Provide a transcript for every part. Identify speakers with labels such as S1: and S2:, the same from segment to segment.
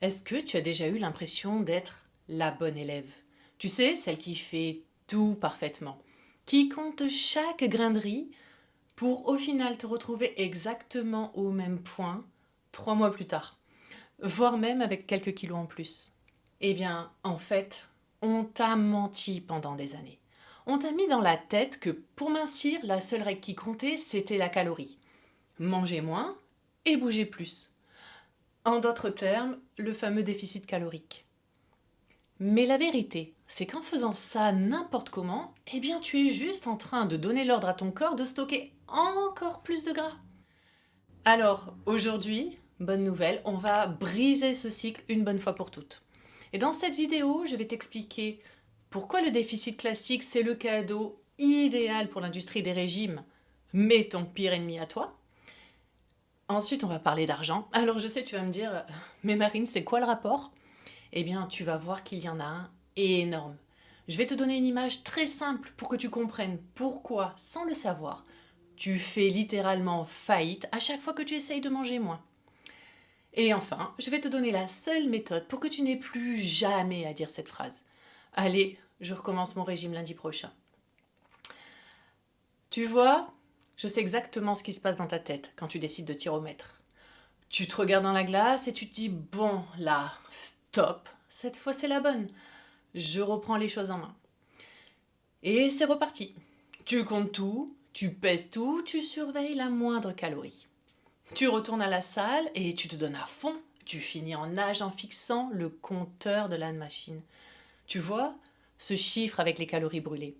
S1: Est-ce que tu as déjà eu l'impression d'être la bonne élève? Tu sais, celle qui fait tout parfaitement, qui compte chaque grain de riz pour au final te retrouver exactement au même point 3 mois plus tard, voire même avec quelques kilos en plus. Eh bien, en fait, on t'a menti pendant des années. On t'a mis dans la tête que pour mincir, la seule règle qui comptait, c'était la calorie. Manger moins et bouger plus. En d'autres termes, le fameux déficit calorique. Mais la vérité, c'est qu'en faisant ça n'importe comment, eh bien tu es juste en train de donner l'ordre à ton corps de stocker encore plus de gras. Alors aujourd'hui, bonne nouvelle, on va briser ce cycle une bonne fois pour toutes. Et dans cette vidéo, je vais t'expliquer pourquoi le déficit classique, c'est le cadeau idéal pour l'industrie des régimes, mais ton pire ennemi à toi. Ensuite, on va parler d'argent. Alors je sais, tu vas me dire, mais Marine, c'est quoi le rapport? Eh bien, tu vas voir qu'il y en a un énorme. Je vais te donner une image très simple pour que tu comprennes pourquoi, sans le savoir, tu fais littéralement faillite à chaque fois que tu essayes de manger moins. Et enfin, je vais te donner la seule méthode pour que tu n'aies plus jamais à dire cette phrase. Allez, je recommence mon régime lundi prochain. Tu vois, je sais exactement ce qui se passe dans ta tête quand tu décides de t'y remettre. Tu te regardes dans la glace et tu te dis, bon, là, stop, cette fois c'est la bonne. Je reprends les choses en main. Et c'est reparti. Tu comptes tout, tu pèses tout, tu surveilles la moindre calorie. Tu retournes à la salle et tu te donnes à fond. Tu finis en nage en fixant le compteur de la machine. Tu vois ce chiffre avec les calories brûlées.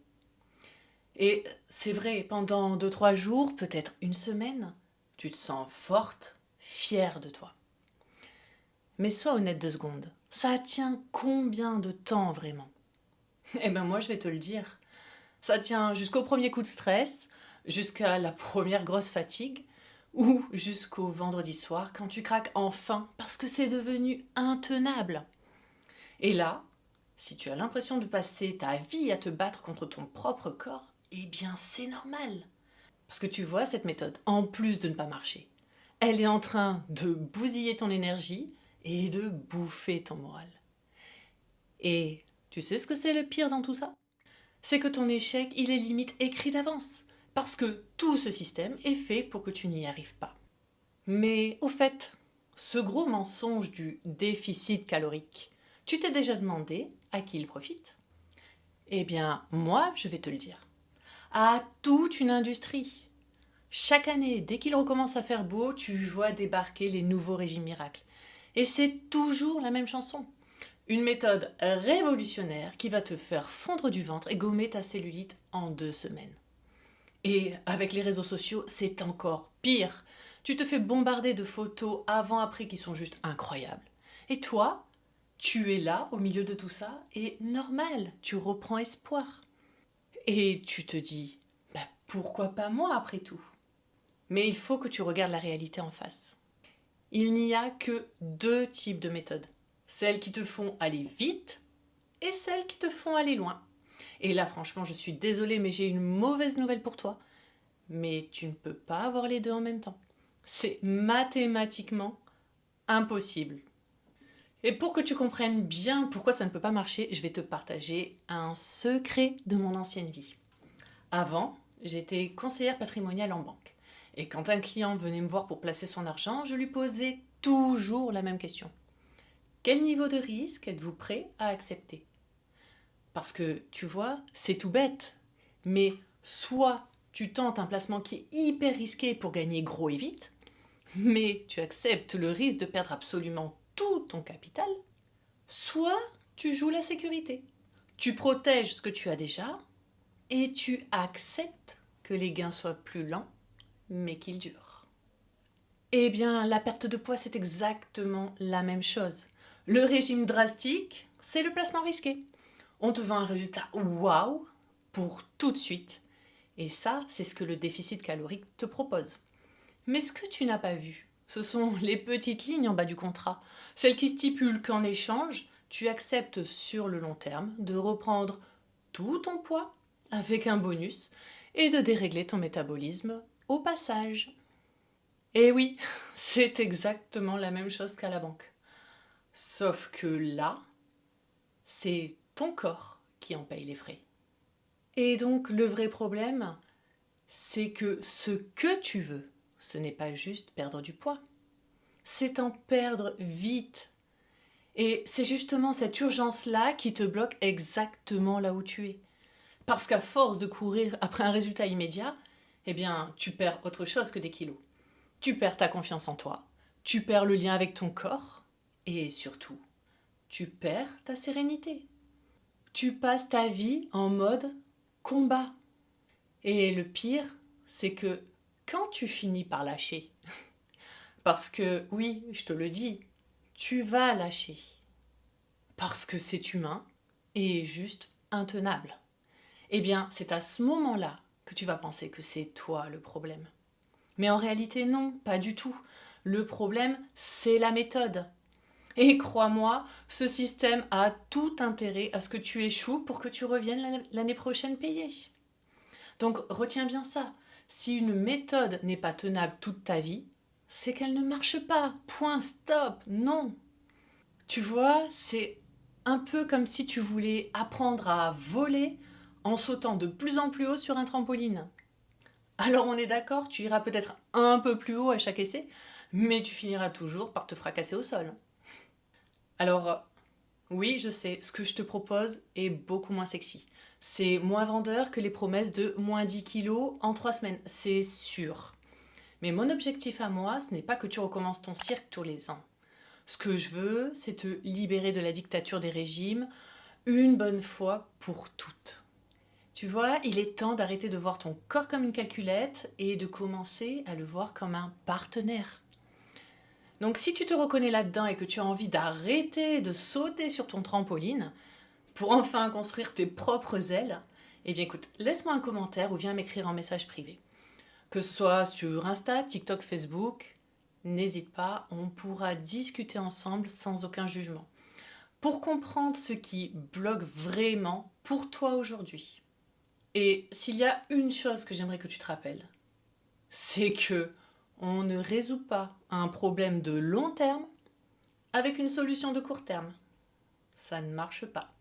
S1: Et c'est vrai, pendant 2, 3 jours, peut-être une semaine, tu te sens forte, fière de toi. Mais sois honnête 2 secondes. Ça tient combien de temps vraiment? Eh ben moi je vais te le dire. Ça tient jusqu'au premier coup de stress, jusqu'à la première grosse fatigue, ou jusqu'au vendredi soir quand tu craques enfin parce que c'est devenu intenable. Et là, si tu as l'impression de passer ta vie à te battre contre ton propre corps, eh bien c'est normal. Parce que tu vois, cette méthode, en plus de ne pas marcher, elle est en train de bousiller ton énergie et de bouffer ton moral. Et tu sais ce que c'est le pire dans tout ça? C'est que ton échec, il est limite écrit d'avance. Parce que tout ce système est fait pour que tu n'y arrives pas. Mais au fait, ce gros mensonge du déficit calorique, tu t'es déjà demandé à qui il profite? Eh bien, moi, je vais te le dire. À toute une industrie. Chaque année, dès qu'il recommence à faire beau, tu vois débarquer les nouveaux régimes miracles. Et c'est toujours la même chanson. Une méthode révolutionnaire qui va te faire fondre du ventre et gommer ta cellulite en 2 semaines. Et avec les réseaux sociaux, c'est encore pire. Tu te fais bombarder de photos avant-après qui sont juste incroyables. Et toi, tu es là au milieu de tout ça et normal, tu reprends espoir. Et tu te dis, bah, pourquoi pas moi après tout? Mais il faut que tu regardes la réalité en face. Il n'y a que 2 types de méthodes. Celles qui te font aller vite et celles qui te font aller loin. Et là, franchement, je suis désolée, mais j'ai une mauvaise nouvelle pour toi. Mais tu ne peux pas avoir les deux en même temps. C'est mathématiquement impossible. Et pour que tu comprennes bien pourquoi ça ne peut pas marcher, je vais te partager un secret de mon ancienne vie. Avant, j'étais conseillère patrimoniale en banque. Et quand un client venait me voir pour placer son argent, je lui posais toujours la même question. Quel niveau de risque êtes-vous prêt à accepter? Parce que, tu vois, c'est tout bête. Mais soit tu tentes un placement qui est hyper risqué pour gagner gros et vite, mais tu acceptes le risque de perdre absolument tout ton capital, soit tu joues la sécurité. Tu protèges ce que tu as déjà et tu acceptes que les gains soient plus lents, mais qu'ils durent. Eh bien, la perte de poids, c'est exactement la même chose. Le régime drastique, c'est le placement risqué. On te vend un résultat waouh pour tout de suite. Et ça, c'est ce que le déficit calorique te propose. Mais ce que tu n'as pas vu, ce sont les petites lignes en bas du contrat, celles qui stipulent qu'en échange, tu acceptes sur le long terme de reprendre tout ton poids avec un bonus et de dérégler ton métabolisme au passage. Et oui, c'est exactement la même chose qu'à la banque. Sauf que là, c'est ton corps qui en paye les frais. Et donc le vrai problème, c'est que ce que tu veux, ce n'est pas juste perdre du poids, c'est en perdre vite. Et c'est justement cette urgence-là qui te bloque exactement là où tu es. Parce qu'à force de courir après un résultat immédiat, eh bien, tu perds autre chose que des kilos. Tu perds ta confiance en toi, tu perds le lien avec ton corps, et surtout, tu perds ta sérénité. Tu passes ta vie en mode combat. Et le pire, c'est que quand tu finis par lâcher, parce que oui, je te le dis, tu vas lâcher, parce que c'est humain et juste intenable, eh bien c'est à ce moment-là que tu vas penser que c'est toi le problème. Mais en réalité non, pas du tout. Le problème, c'est la méthode. Et crois-moi, ce système a tout intérêt à ce que tu échoues pour que tu reviennes l'année prochaine payé. Donc retiens bien ça. Si une méthode n'est pas tenable toute ta vie, c'est qu'elle ne marche pas. Point, stop, non. Tu vois, c'est un peu comme si tu voulais apprendre à voler en sautant de plus en plus haut sur un trampoline. Alors on est d'accord, tu iras peut-être un peu plus haut à chaque essai, mais tu finiras toujours par te fracasser au sol. Alors oui, je sais, ce que je te propose est beaucoup moins sexy. C'est moins vendeur que les promesses de moins 10 kilos en 3 semaines, c'est sûr. Mais mon objectif à moi, ce n'est pas que tu recommences ton cirque tous les ans. Ce que je veux, c'est te libérer de la dictature des régimes une bonne fois pour toutes. Tu vois, il est temps d'arrêter de voir ton corps comme une calculette et de commencer à le voir comme un partenaire. Donc si tu te reconnais là-dedans et que tu as envie d'arrêter de sauter sur ton trampoline pour enfin construire tes propres ailes, eh bien écoute, laisse-moi un commentaire ou viens m'écrire en message privé. Que ce soit sur Insta, TikTok, Facebook, n'hésite pas, on pourra discuter ensemble sans aucun jugement. Pour comprendre ce qui bloque vraiment pour toi aujourd'hui. Et s'il y a une chose que j'aimerais que tu te rappelles, c'est que on ne résout pas un problème de long terme avec une solution de court terme. Ça ne marche pas.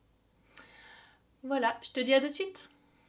S1: Voilà, je te dis à de suite.